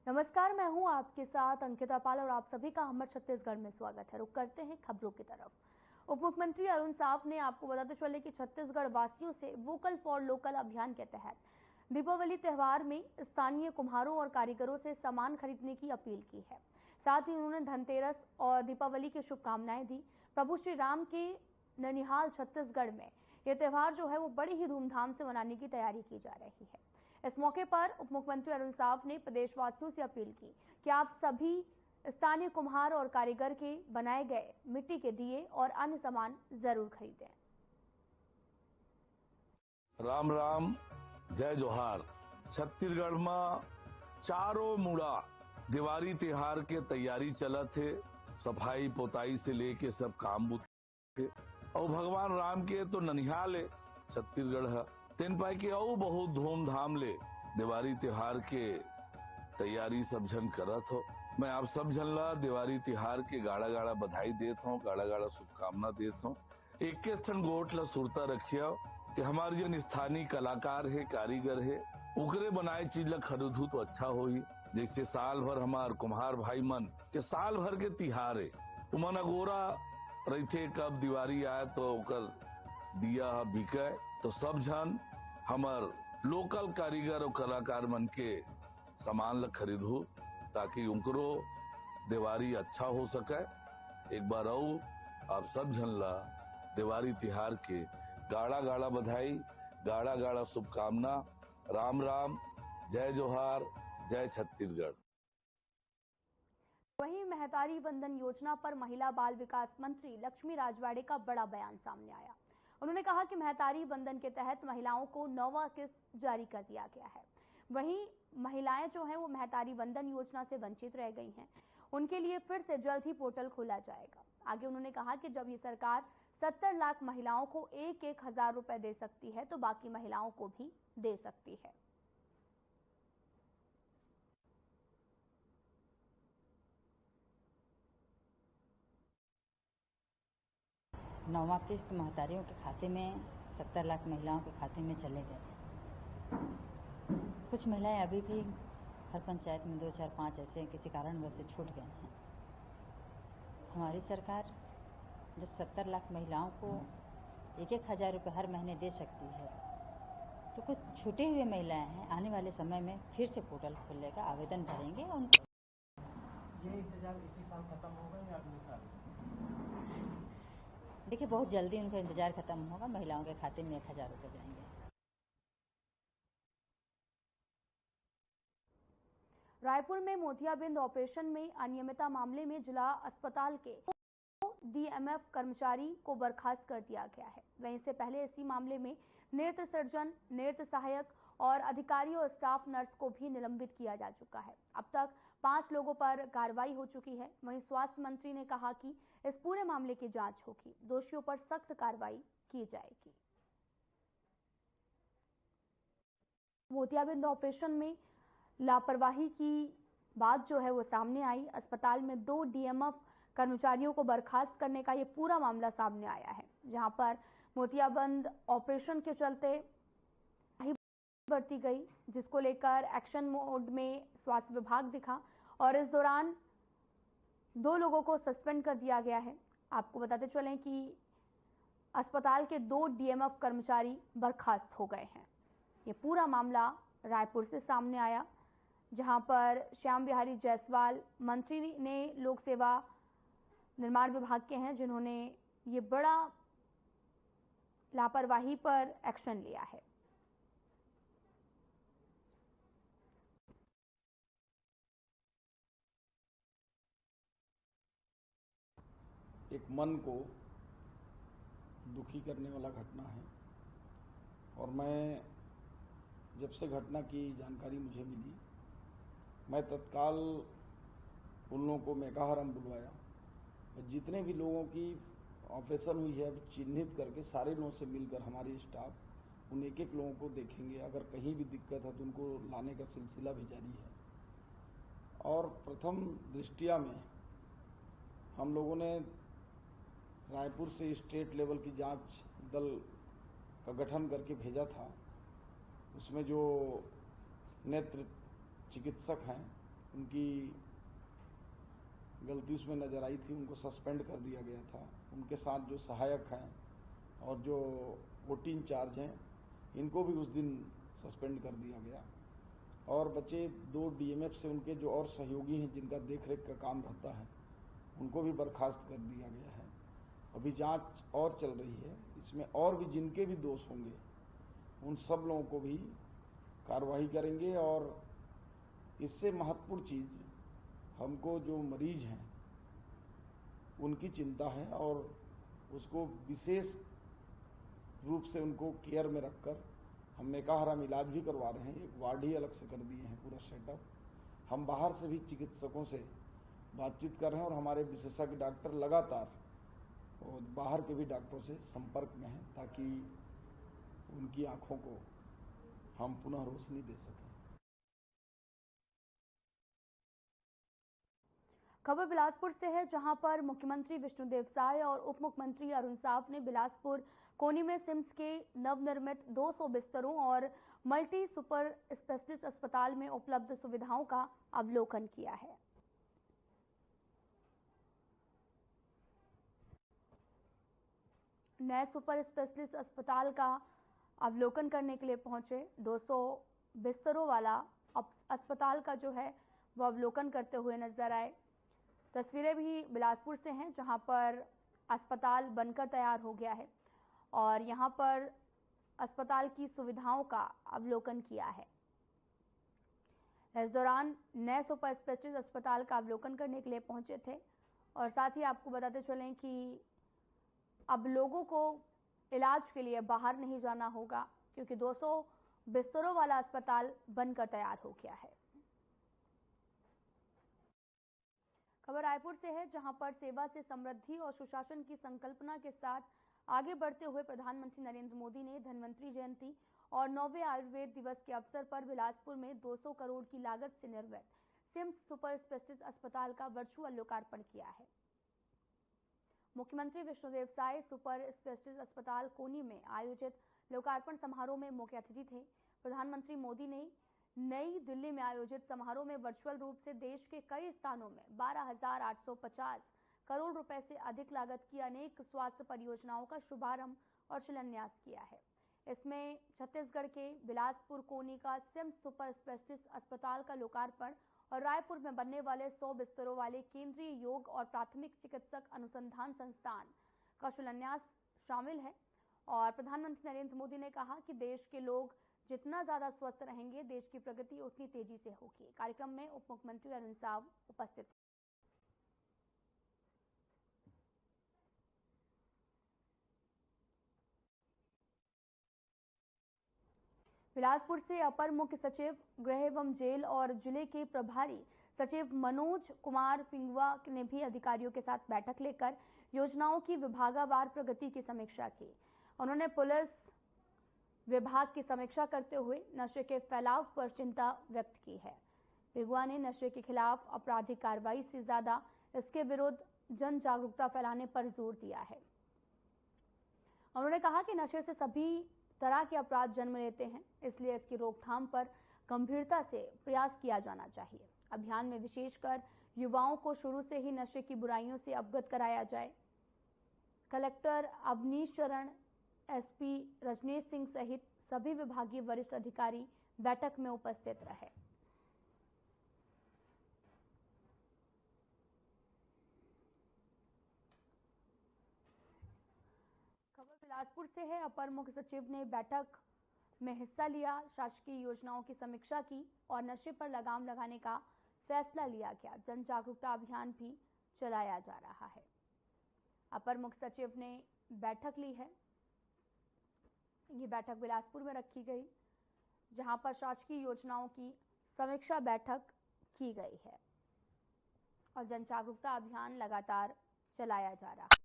नमस्कार, मैं हूं आपके साथ अंकिता पाल और आप सभी का हमर छत्तीसगढ़ में स्वागत है। रुक करते हैं खबरों की तरफ। उप मुख्यमंत्री अरुण साव ने आपको बताते चले कि छत्तीसगढ़ वासियों से वोकल फॉर लोकल अभियान के तहत दीपावली त्योहार में स्थानीय कुम्हारों और कारीगरों से सामान खरीदने की अपील की है। साथ ही उन्होंने धनतेरस और दीपावली की शुभकामनाएं दी। प्रभु श्री राम के ननिहाल छत्तीसगढ़ में यह त्योहार जो है वो बड़ी ही धूमधाम से मनाने की तैयारी की जा रही है। इस मौके पर उप मुख्यमंत्री अरुण साव ने प्रदेशवासियों से अपील की कि आप सभी स्थानीय कुम्हार और कारीगर के बनाए गए मिट्टी के दिए और अन्य सामान जरूर खरीदें। राम राम, जय जोहार। छत्तीसगढ़ में चारों मुड़ा दिवाली त्योहार के तैयारी चलत है। सफाई पोताई से लेके सब काम बुत थे और भगवान राम के तो ननिहाल है छत्तीसगढ़ है। तीन पाई के और बहुत धूमधाम ले दिवाली त्योहार के तैयारी सब जन करत हो। मैं आप सब जन ला दिवाली त्योहार के गाड़ा गाड़ा बधाई देत हूँ, गाड़ा गाड़ा शुभकामना देत हूँ। एक ठन गोट ला सुरता रखिया कि हमारे जन स्थानीय कलाकार है, कारीगर है, उकरे बनाए चीज ला खरीदू तो अच्छा होही। जैसे साल भर हमार कुम्हार भाई मन के साल भर के तिहार है, उमन अगोरा रहते कब दिवाली आए तो ओकर दिया बिके। तो सब जन हमार लोकल कारीगर और कलाकार मन के सामान ला खरीदू ताकि उनको दिवाली अच्छा हो सके। एक बार और आप सब जन ला दिवाली त्योहार के गाड़ा गाड़ा बधाई, गाड़ा गाड़ा शुभकामना। राम राम, जय जोहार, जय छत्तीसगढ़। वहीं महतारी वंदन योजना पर महिला बाल विकास मंत्री लक्ष्मी राजवाड़े का बड़ा बयान सामने आया। उन्होंने कहा कि महतारी वंदन के तहत महिलाओं को 9वां किस्त जारी कर दिया गया है। वहीं महिलाएं जो हैं वो महतारी वंदन योजना से वंचित रह गई हैं। उनके लिए फिर से जल्द ही पोर्टल खोला जाएगा। आगे उन्होंने कहा कि जब ये सरकार 70 लाख महिलाओं को 1,000 रुपए दे सकती है तो बाकी महिलाओं को भी दे सकती है। नौवां किस्त महतारियों के खाते में 70 लाख महिलाओं के खाते में चले गए। कुछ महिलाएं अभी भी हर पंचायत में 2, 4, 5 ऐसे किसी कारणवश से छूट गए हैं। हमारी सरकार जब 70 लाख महिलाओं को 1,000 रुपये हर महीने दे सकती है तो कुछ छूटे हुए महिलाएं हैं, आने वाले समय में फिर से पोर्टल खुलेगा, आवेदन भरेंगे। उनको ये इंतजार इसी साल खत्म होगा या अगले साल? देखिए, बहुत जल्दी उनका इंतजार खत्म होगा। महिलाओं के खाते में 1,000 रुपये जाएंगे। रायपुर में मोतियाबिंद ऑपरेशन में अनियमितता मामले में जिला अस्पताल के डीएमएफ कर्मचारी को बर्खास्त कर दिया गया है। वहीं इससे पहले इसी मामले में नेत्र सर्जन, नेत्र सहायक और अधिकारियों और स्टाफ नर्स को भी निलंबित किया जा चुका है। अब तक 5 लोगों पर कार्रवाई हो चुकी है। वहीं स्वास्थ्य मंत्री ने कहा कि इस पूरे मामले की जांच होगी, दोषियों पर सख्त कार्रवाई की जाएगी। मोतियाबिंद ऑपरेशन में लापरवाही की बात जो है वो सामने आई। अस्पताल में 2 डीएमएफ कर्मचारियों को बर्खास्त करने का ये पूरा मामला सामने आया है, जहां पर मोतियाबिंद ऑपरेशन के चलते बरती गई, जिसको लेकर एक्शन मोड में स्वास्थ्य विभाग दिखा और इस दौरान 2 लोगों को सस्पेंड कर दिया गया है। आपको बताते चलें कि अस्पताल के 2 डीएमएफ कर्मचारी बर्खास्त हो गए हैं। ये पूरा मामला रायपुर से सामने आया, जहां पर श्याम बिहारी जायसवाल मंत्री ने लोक सेवा निर्माण विभाग के हैं, जिन्होंने ये बड़ा लापरवाही पर एक्शन लिया है। एक मन को दुखी करने वाला घटना है और मैं जब से घटना की जानकारी मुझे मिली, मैं तत्काल उन लोगों को मेकाहारम बुलवाया और जितने भी लोगों की ऑपरेशन हुई है चिन्हित करके सारे लोगों से मिलकर हमारी स्टाफ उन एक लोगों को देखेंगे। अगर कहीं भी दिक्कत है तो उनको लाने का सिलसिला भी जारी है। और प्रथम दृष्टिया में हम लोगों ने रायपुर से स्टेट लेवल की जांच दल का गठन करके भेजा था। उसमें जो नेत्र चिकित्सक हैं उनकी गलती उसमें नज़र आई थी, उनको सस्पेंड कर दिया गया था। उनके साथ जो सहायक हैं और जो OT इंचार्ज हैं, इनको भी उस दिन सस्पेंड कर दिया गया। और बचे 2 DMF से उनके जो और सहयोगी हैं जिनका देखरेख का काम रहता है, उनको भी बर्खास्त कर दिया गया है। अभी जांच और चल रही है, इसमें और भी जिनके भी दोष होंगे उन सब लोगों को भी कार्रवाई करेंगे। और इससे महत्वपूर्ण चीज़, हमको जो मरीज हैं उनकी चिंता है और उसको विशेष रूप से उनको केयर में रखकर हम मेकाहाराम इलाज भी करवा रहे हैं। एक वार्ड ही अलग से कर दिए हैं, पूरा सेटअप। हम बाहर से भी चिकित्सकों से बातचीत कर रहे हैं और हमारे विशेषज्ञ डॉक्टर लगातार और बाहर के भी डॉक्टरों से संपर्क में हैं ताकि उनकी आंखों को हम पुनः रोशनी दे सकें। खबर बिलासपुर से है, जहां पर मुख्यमंत्री विष्णुदेव साय और उप मुख्यमंत्री अरुण साव ने बिलासपुर कोनी में सिम्स के नवनिर्मित 200 बिस्तरों और मल्टी सुपर स्पेशलिस्ट अस्पताल में उपलब्ध सुविधाओं का अवलोकन किया है। नए सुपर स्पेशलिस्ट अस्पताल का अवलोकन करने के लिए पहुंचे 200 बिस्तरों वाला अस्पताल का जो है वो अवलोकन करते हुए नजर आए। तस्वीरें भी बिलासपुर से हैं, जहां पर अस्पताल बनकर तैयार हो गया है और यहां पर अस्पताल की सुविधाओं का अवलोकन किया है। इस दौरान नए सुपर स्पेशलिस्ट अस्पताल का अवलोकन करने के लिए पहुंचे थे और साथ ही आपको बताते चलें कि अब लोगों को इलाज के लिए बाहर नहीं जाना होगा, क्योंकि 200 बिस्तरों वाला अस्पताल बनकर तैयार हो गया है। खबर रायपुर से है, जहां पर सेवा से समृद्धि और सुशासन की संकल्पना के साथ आगे बढ़ते हुए प्रधानमंत्री नरेंद्र मोदी ने धन्वंतरी जयंती और 9वें आयुर्वेद दिवस के अवसर पर बिलासपुर में 200 करोड़ की लागत से निर्मित सिम्स सुपर स्पेशलिस्ट अस्पताल का वर्चुअल लोकार्पण किया है। मुख्यमंत्री विष्णुदेव साय सुपर स्पेशलिस्ट अस्पताल कोनी में आयोजित लोकार्पण समारोह में मुख्य अतिथि थे। प्रधानमंत्री मोदी ने नई दिल्ली में आयोजित समारोह में वर्चुअल रूप से देश के कई स्थानों में 12,850 करोड़ रुपए से अधिक लागत की अनेक स्वास्थ्य परियोजनाओं का शुभारंभ और शिलान्यास किया है। इसमें छत्तीसगढ़ के बिलासपुर कोनी का सिम्स सुपर स्पेशलिस्ट अस्पताल का लोकार्पण और रायपुर में बनने वाले 100 बिस्तरों वाले केंद्रीय योग और प्राथमिक चिकित्सक अनुसंधान संस्थान का शिलान्यास शामिल है। और प्रधानमंत्री नरेंद्र मोदी ने कहा कि देश के लोग जितना ज्यादा स्वस्थ रहेंगे, देश की प्रगति उतनी तेजी से होगी। कार्यक्रम में उप मुख्यमंत्री अरुण साव उपस्थित थे। बिलासपुर से अपर मुख्य सचिव गृह एवं जेल और जिले के प्रभारी सचिव मनोज कुमार पिंगुआ ने भी अधिकारियों के साथ बैठक लेकर योजनाओं की विभागवार प्रगति की समीक्षा की। उन्होंने पुलिस विभाग की समीक्षा करते हुए नशे के फैलाव पर चिंता व्यक्त की है। पिंगुआ ने नशे के खिलाफ आपराधिक कार्रवाई से ज्यादा इसके विरुद्ध जन जागरूकता फैलाने पर जोर दिया है। उन्होंने कहा कि नशे से सभी तरह के अपराध जन्म लेते हैं, इसलिए इसकी रोकथाम पर गंभीरता से प्रयास किया जाना चाहिए। अभियान में विशेषकर युवाओं को शुरू से ही नशे की बुराइयों से अवगत कराया जाए। कलेक्टर अवनीश चरण, SP रजनेश सिंह सहित सभी विभागीय वरिष्ठ अधिकारी बैठक में उपस्थित रहे। खबर बिलासपुर से है, अपर मुख्य सचिव ने बैठक में हिस्सा लिया, शासकीय योजनाओं की समीक्षा की और नशे पर लगाम लगाने का फैसला लिया गया। जन जागरूकता अभियान भी चलाया जा रहा है। अपर मुख्य सचिव ने बैठक ली है। ये बैठक बिलासपुर में रखी गई, जहां पर शासकीय योजनाओं की समीक्षा बैठक की गई है और जन जागरूकता अभियान लगातार चलाया जा रहा है।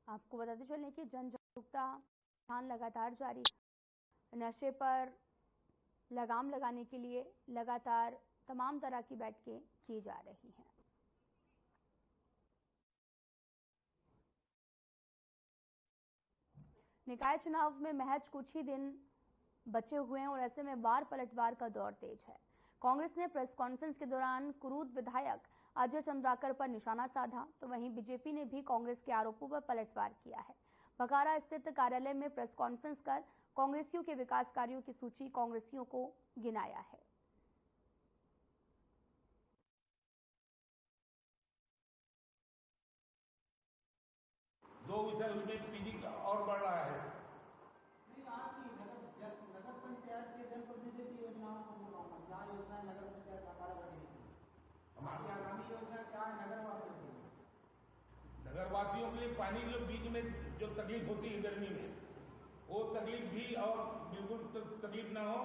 आपको बताते चलें कि जन जागरूकता अभियान लगातार जारी है। नशे पर लगाम लगाने के लिए लगातार तमाम तरह की बैठकें की जा रही हैं। निकाय चुनाव में महज कुछ ही दिन बचे हुए हैं और ऐसे में वार पलटवार का दौर तेज है। कांग्रेस ने प्रेस कॉन्फ्रेंस के दौरान कुरूद विधायक अजय चंद्राकर पर निशाना साधा, तो वहीं बीजेपी ने भी कांग्रेस के आरोपों पर पलटवार किया है। बघारा स्थित कार्यालय में प्रेस कॉन्फ्रेंस कर कांग्रेसियों के विकास कार्यों की सूची कांग्रेसियों को गिनाया है। दो विषय उसमें पीजी और बढ़ रहा है। नहीं, आपकी नगर पंचायत के जनप्रतिनिधि की योजनाओं को बोलूँगा, क्या योजना नगर पंचायत बघारा बनेगी? हमारी आगामी योजना क्या है नगरवासियों के लिए? नगरवासियों के लिए पानी के बीच में जो तकलीफ होती है गर्मी में, वो तकलीफ भी और बिल्कुल तकलीफ ना हो,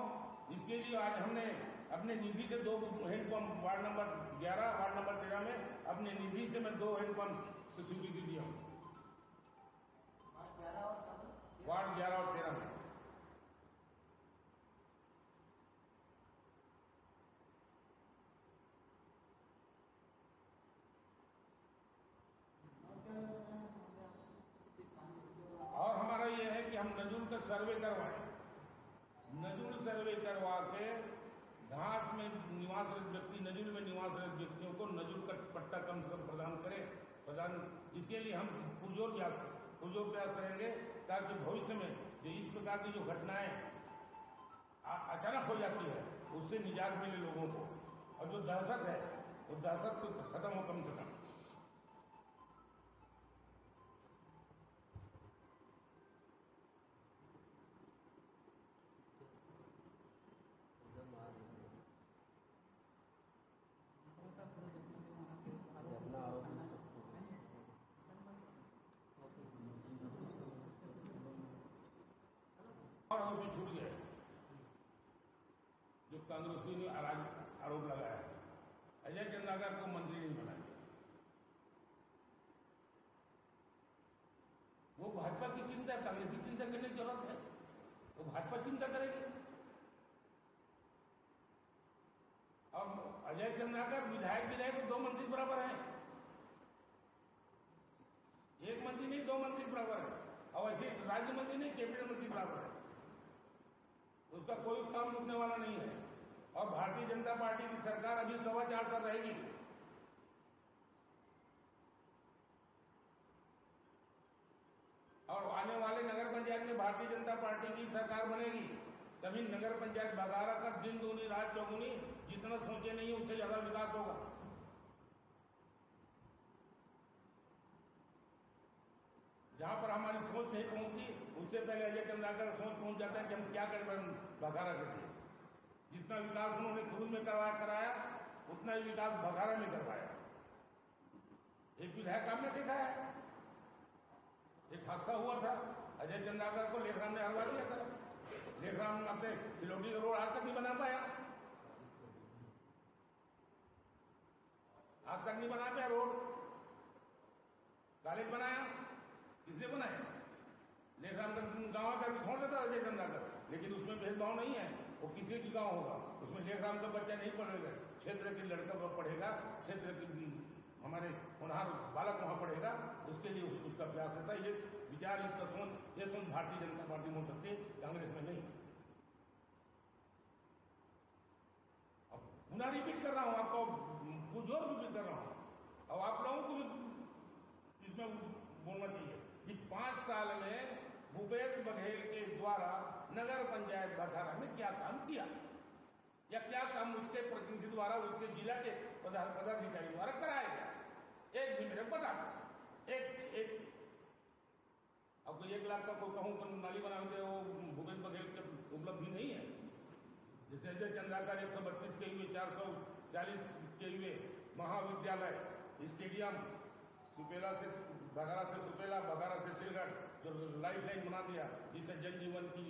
इसके लिए आज हमने अपने निधि से 2 handpump ward number 11, ward number 13 में अपने निधि से मैं 2 हैंडपंप की स्वीकृति दी हूँ। वार्ड 11 और 13 में। और हमारा ये है कि हम नजूल का सर्वे करवाएं। नजूल सर्वे करवा के घास में निवासरत व्यक्ति, नजूल में निवासरत व्यक्तियों को नजूल का पट्टा कम से कम प्रदान करें। इसके लिए हम पुरजोर प्रयास करेंगे, ताकि भविष्य में जो इस प्रकार की जो घटनाएं अचानक हो जाती है उससे निजात मिले लोगों को, और जो दहशत है वो दहशत तो खत्म हो कम से कम। और उसमें छूट गए जो कांग्रेसी ने आरोप लगाया है, अजय चंद्राकर को मंत्री नहीं बनाया। वो भाजपा की चिंता, कांग्रेसी चिंता करने की जरूरत है, वो भाजपा चिंता करेगी। और अजय चंद्राकर विधायक भी रहे तो 2 मंत्री बराबर हैं, 1 मंत्री नहीं 2 मंत्री बराबर है, और ऐसे राज्य मंत्री नहीं कैबिनेट मंत्री बराबर है। उसका कोई काम रुकने वाला नहीं है। और भारतीय जनता पार्टी की सरकार अभी 4.25 साल रहेगी। और आने वाले नगर पंचायत में भारतीय जनता पार्टी की सरकार बनेगी, तभी नगर पंचायत बघारा का दिन दूनी रात चौगुनी, जितना सोचे नहीं उससे ज्यादा विकास होगा। जहां पर हमारी सोच नहीं पहुंचती, उससे पहले अजय चंद्राकर सोच पहुंच जाता है कि हम क्या करें बघारा के लिए। जितना विकास उन्होंने खुद में कराया उतना ही विकास बघारा में करवाया। एक विधायक आपने देखा है, एक हादसा हुआ था, अजय चंद्राकर को लेखराम ने हरवा दिया था। लेखराम अपने सिलौटी का रोड आज तक नहीं बना पाया, आज तक नहीं बना पाया रोड। कॉलेज बनाया, किसने बनाया? लेखराम का गाँव का छोड़ देता अजय चंद्राकर, लेकिन उसमें भेदभाव नहीं है। वो किसी की गाँव होगा, उसमें लेखराम का बच्चा नहीं पढ़ेगा, क्षेत्र के लड़का पढ़ेगा, क्षेत्र के हमारे होनहार बालक वहां पढ़ेगा, उसके लिए उसका प्रयास रहता है। ये विचार, इसका सोच, ये सोच भारतीय जनता पार्टी में हो सकती है, कांग्रेस में नहीं। अब पुनः रिपीट कर रहा हूं, आपको कुछ और रिपीट कर रहा हूं, अब आप लोगों को भी इसमें बोलना चाहिए कि 5 साल में भूपेश बघेल के द्वारा नगर पंचायत बघारा में क्या काम किया, या क्या काम उसके प्रतिनिधि द्वारा, उसके जिला के पदाधिकारी द्वारा कराया गया। एक भी मेरे बता एक आपको 1 लाख का कोई कहूं नाली बनाते हो, भूपेश बघेल की उपलब्धि नहीं है। जैसे अजय चंद्राकर 132 के हुए, 440 के हुए महाविद्यालय, स्टेडियम, सुपेला से बघारा से सुपेला, बघारा से सिलगढ़, जो लाइफ लाइन बना दिया, जिससे जल जीवन की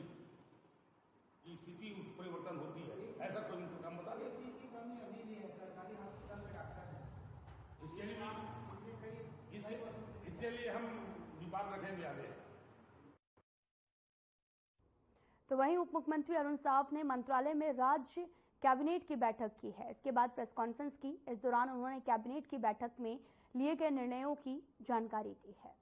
स्थिति परिवर्तन होती है। ऐसा कोई काम बता दें। अभी भी है, सरकारी हॉस्पिटल में डॉक्टर है। इसके लिए हम बात रखेंगे आगे। तो वहीं उप मुख्यमंत्री अरुण साव ने मंत्रालय में राज्य कैबिनेट की बैठक की है। इसके बाद प्रेस कॉन्फ्रेंस की। इस दौरान उन्होंने कैबिनेट की बैठक में लिए गए निर्णयों की जानकारी दी है।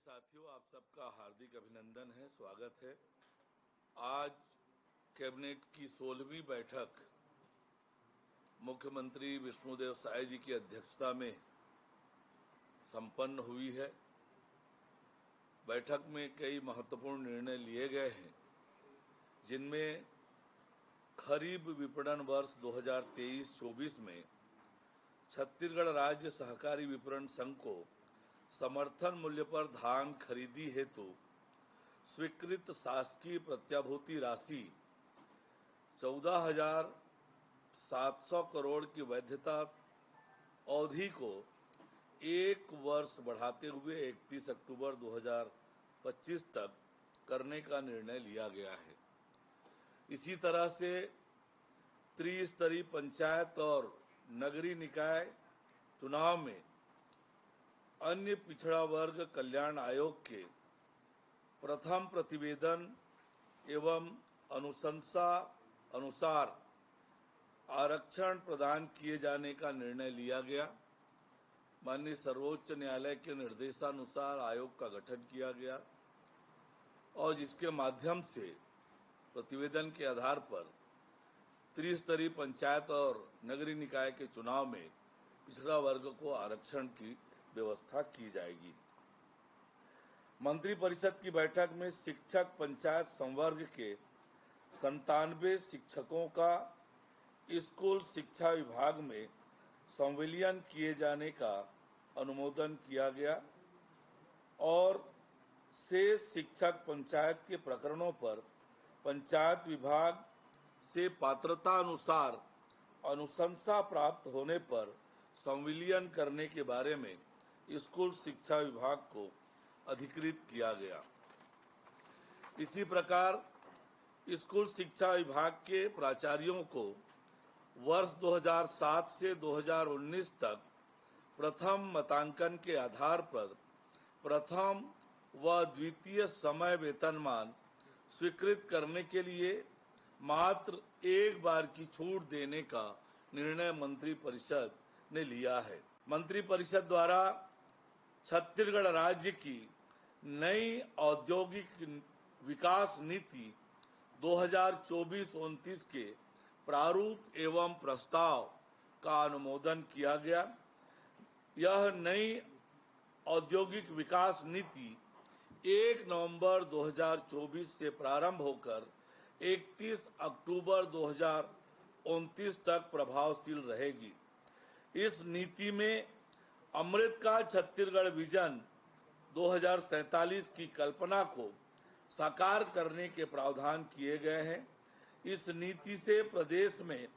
साथियों, आप सबका हार्दिक अभिनंदन है, स्वागत है। आज कैबिनेट की 16वीं बैठक मुख्यमंत्री विष्णुदेव साय जी की अध्यक्षता में संपन्न हुई है। बैठक में कई महत्वपूर्ण निर्णय लिए गए हैं, जिनमें खरीफ विपणन वर्ष 2023-24 में छत्तीसगढ़ राज्य सहकारी विपणन संघ को समर्थन मूल्य पर धान खरीदी हेतु स्वीकृत शासकीय प्रत्याभूति राशि 14,700 करोड़ की वैधता अवधि को 1 वर्ष बढ़ाते हुए 31 अक्टूबर 2025 तक करने का निर्णय लिया गया है। इसी तरह से त्रिस्तरीय पंचायत और नगरीय निकाय चुनाव में अन्य पिछड़ा वर्ग कल्याण आयोग के प्रथम प्रतिवेदन एवं अनुशंसा अनुसार आरक्षण प्रदान किए जाने का निर्णय लिया गया। माननीय सर्वोच्च न्यायालय के निर्देशानुसार आयोग का गठन किया गया और जिसके माध्यम से प्रतिवेदन के आधार पर त्रिस्तरीय पंचायत और नगरीय निकाय के चुनाव में पिछड़ा वर्ग को आरक्षण की व्यवस्था की जाएगी। मंत्रिपरिषद की बैठक में शिक्षक पंचायत संवर्ग के 97 शिक्षकों का स्कूल शिक्षा विभाग में संविलियन किए जाने का अनुमोदन किया गया और शेष शिक्षक पंचायत के प्रकरणों पर पंचायत विभाग से पात्रता अनुसार अनुशंसा प्राप्त होने पर संविलियन करने के बारे में स्कूल शिक्षा विभाग को अधिकृत किया गया। इसी प्रकार स्कूल शिक्षा विभाग के प्राचार्यों को वर्ष 2007 से 2019 तक प्रथम मतांकन के आधार पर प्रथम व द्वितीय समय वेतनमान स्वीकृत करने के लिए मात्र एक बार की छूट देने का निर्णय मंत्रिपरिषद ने लिया है। मंत्रिपरिषद द्वारा छत्तीसगढ़ राज्य की नई औद्योगिक विकास नीति 2024-29 के प्रारूप एवं प्रस्ताव का अनुमोदन किया गया। यह नई औद्योगिक विकास नीति 1 नवंबर 2024 से प्रारंभ होकर 31 अक्टूबर 2029 तक प्रभावशील रहेगी। इस नीति में अमृत का छत्तीसगढ़ विजन 2047 की कल्पना को साकार करने के प्रावधान किए गए हैं। इस नीति से प्रदेश में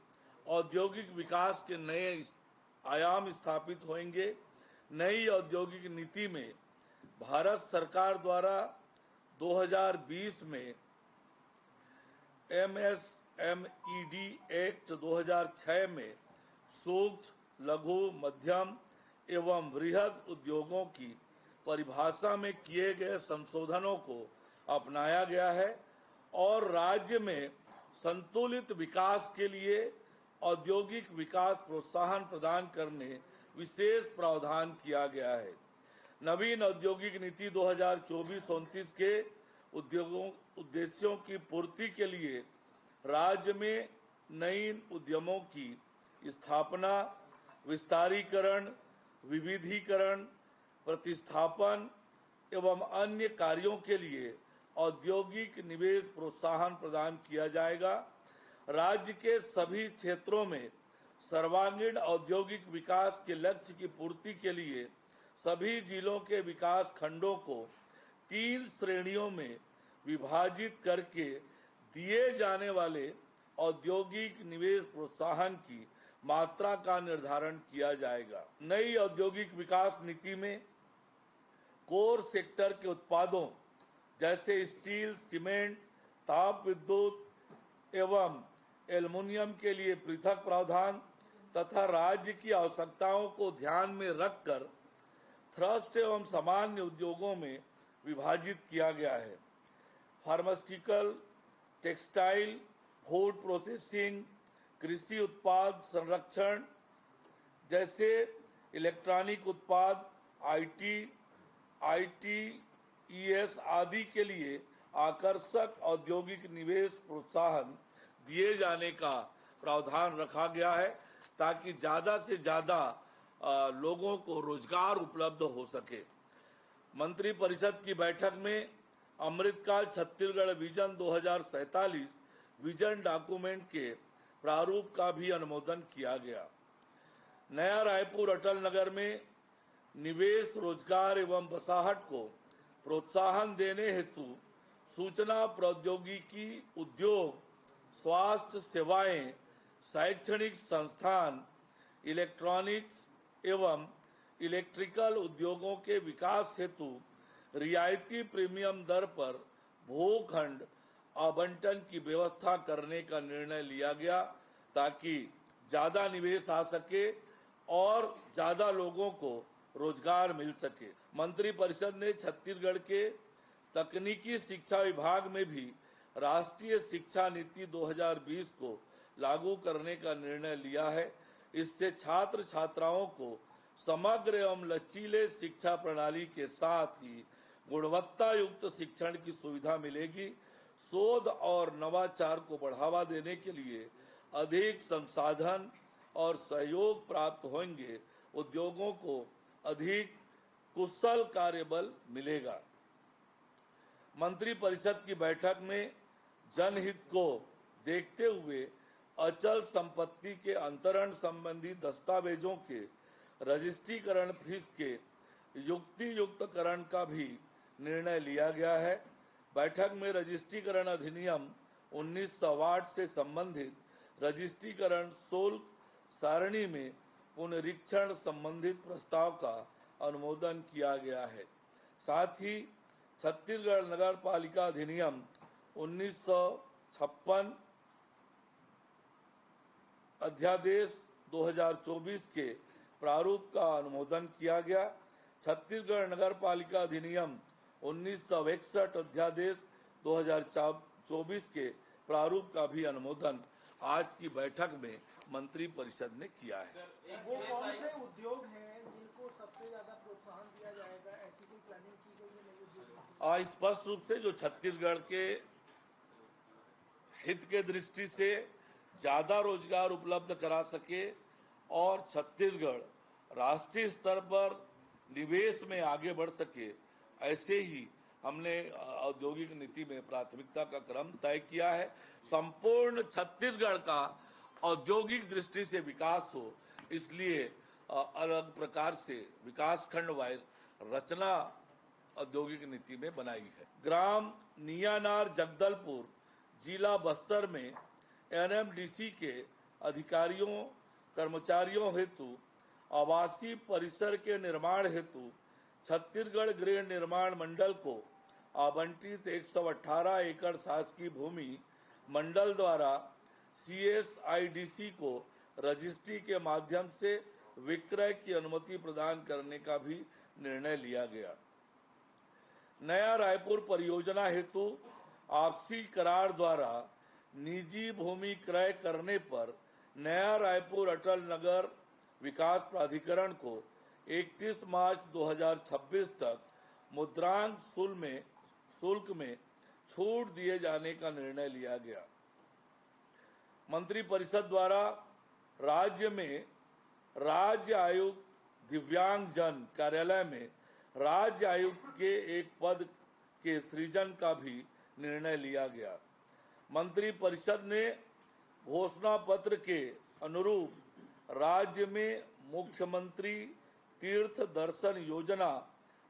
औद्योगिक विकास के नए आयाम स्थापित होंगे। नई औद्योगिक नीति में भारत सरकार द्वारा 2020 में MSMED एक्ट 2006 में सूक्ष्म, लघु, मध्यम एवं वृहद उद्योगों की परिभाषा में किए गए संशोधनों को अपनाया गया है और राज्य में संतुलित विकास के लिए औद्योगिक विकास प्रोत्साहन प्रदान करने विशेष प्रावधान किया गया है। नवीन औद्योगिक नीति 2024-29 के उद्देश्यों की पूर्ति के लिए राज्य में नई उद्यमों की स्थापना, विस्तारीकरण, विविधीकरण, प्रतिस्थापन एवं अन्य कार्यों के लिए औद्योगिक निवेश प्रोत्साहन प्रदान किया जाएगा। राज्य के सभी क्षेत्रों में सर्वांगीण औद्योगिक विकास के लक्ष्य की पूर्ति के लिए सभी जिलों के विकास खंडों को 3 श्रेणियों में विभाजित करके दिए जाने वाले औद्योगिक निवेश प्रोत्साहन की मात्रा का निर्धारण किया जाएगा। नई औद्योगिक विकास नीति में कोर सेक्टर के उत्पादों जैसे स्टील, सीमेंट, ताप विद्युत एवं एल्युमिनियम के लिए पृथक प्रावधान तथा राज्य की आवश्यकताओं को ध्यान में रखकर थ्रस्ट एवं सामान्य उद्योगों में विभाजित किया गया है। फार्मास्यूटिकल, टेक्सटाइल, फूड प्रोसेसिंग, कृषि उत्पाद संरक्षण जैसे इलेक्ट्रॉनिक उत्पाद, IT, ईएस आदि के लिए आकर्षक औद्योगिक निवेश प्रोत्साहन दिए जाने का प्रावधान रखा गया है ताकि ज्यादा से ज्यादा लोगों को रोजगार उपलब्ध हो सके। मंत्रिपरिषद की बैठक में अमृतकाल छत्तीसगढ़ विजन 2047 विजन डॉक्यूमेंट के प्रारूप का भी अनुमोदन किया गया। नया रायपुर अटल नगर में निवेश, रोजगार एवं बसाहट को प्रोत्साहन देने हेतु सूचना प्रौद्योगिकी उद्योग, स्वास्थ्य सेवाएं, शैक्षणिक संस्थान, इलेक्ट्रॉनिक्स एवं इलेक्ट्रिकल उद्योगों के विकास हेतु रियायती प्रीमियम दर पर भूखंड आवंटन की व्यवस्था करने का निर्णय लिया गया ताकि ज्यादा निवेश आ सके और ज्यादा लोगों को रोजगार मिल सके। मंत्रिपरिषद ने छत्तीसगढ़ के तकनीकी शिक्षा विभाग में भी राष्ट्रीय शिक्षा नीति 2020 को लागू करने का निर्णय लिया है। इससे छात्र छात्राओं को समग्र एवं लचीले शिक्षा प्रणाली के साथ ही गुणवत्ता युक्त शिक्षण की सुविधा मिलेगी। शोध और नवाचार को बढ़ावा देने के लिए अधिक संसाधन और सहयोग प्राप्त होंगे। उद्योगों को अधिक कुशल कार्यबल मिलेगा। मंत्रिपरिषद की बैठक में जनहित को देखते हुए अचल संपत्ति के अंतरण संबंधी दस्तावेजों के रजिस्ट्रीकरण फीस के युक्ति युक्तकरण का भी निर्णय लिया गया है। बैठक में रजिस्ट्रीकरण अधिनियम 1960 से संबंधित रजिस्ट्रीकरण शुल्क सारणी में पुनरीक्षण संबंधित प्रस्ताव का अनुमोदन किया गया है। साथ ही छत्तीसगढ़ नगर पालिका अधिनियम 1956 अध्यादेश 2024 के प्रारूप का अनुमोदन किया गया। छत्तीसगढ़ नगर पालिका अधिनियम 1961 अध्यादेश 2024 के प्रारूप का भी अनुमोदन आज की बैठक में मंत्रिपरिषद ने किया है। वो कौन से उद्योग हैं जिनको सबसे ज्यादा प्रोत्साहन दिया जाएगा, ऐसी कोई प्लानिंग की गई है? स्पष्ट रूप से जो छत्तीसगढ़ के हित के दृष्टि से ज्यादा रोजगार उपलब्ध करा सके और छत्तीसगढ़ राष्ट्रीय स्तर पर निवेश में आगे बढ़ सके, ऐसे ही हमने औद्योगिक नीति में प्राथमिकता का क्रम तय किया है। संपूर्ण छत्तीसगढ़ का औद्योगिक दृष्टि से विकास हो, इसलिए अलग प्रकार से विकास खंड वाइज रचना औद्योगिक नीति में बनाई है। ग्राम नियानार जगदलपुर जिला बस्तर में एनएमडीसी के अधिकारियों कर्मचारियों हेतु आवासीय परिसर के निर्माण हेतु छत्तीसगढ़ गृह निर्माण मंडल को आवंटित 118 एकड़ शासकीय भूमि मंडल द्वारा सीएसआईडीसी को रजिस्ट्री के माध्यम से विक्रय की अनुमति प्रदान करने का भी निर्णय लिया गया। नया रायपुर परियोजना हेतु आपसी करार द्वारा निजी भूमि क्रय करने पर नया रायपुर अटल नगर विकास प्राधिकरण को 31 मार्च 2026 तक मुद्रांक शुल्क में छूट दिए जाने का निर्णय लिया गया। मंत्रिपरिषद द्वारा राज्य में राज्य आयुक्त दिव्यांग जन कार्यालय में राज्य आयुक्त के एक पद के सृजन का भी निर्णय लिया गया। मंत्रिपरिषद ने घोषणा पत्र के अनुरूप राज्य में मुख्यमंत्री तीर्थ दर्शन योजना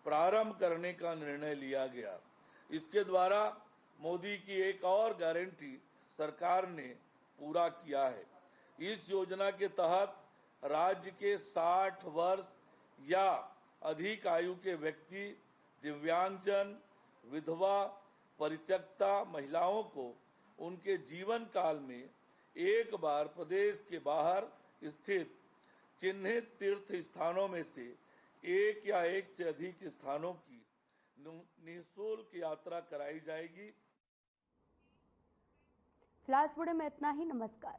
प्रारंभ करने का निर्णय लिया गया। इसके द्वारा मोदी की एक और गारंटी सरकार ने पूरा किया है। इस योजना के तहत राज्य के 60 वर्ष या अधिक आयु के व्यक्ति, दिव्यांगजन, विधवा, परित्यक्ता महिलाओं को उनके जीवन काल में एक बार प्रदेश के बाहर स्थित चिन्हित तीर्थ स्थानों में से एक या एक से अधिक स्थानों की निःशुल्क यात्रा कराई जाएगी। फिलहाल इस वीडियो में इतना ही। नमस्कार।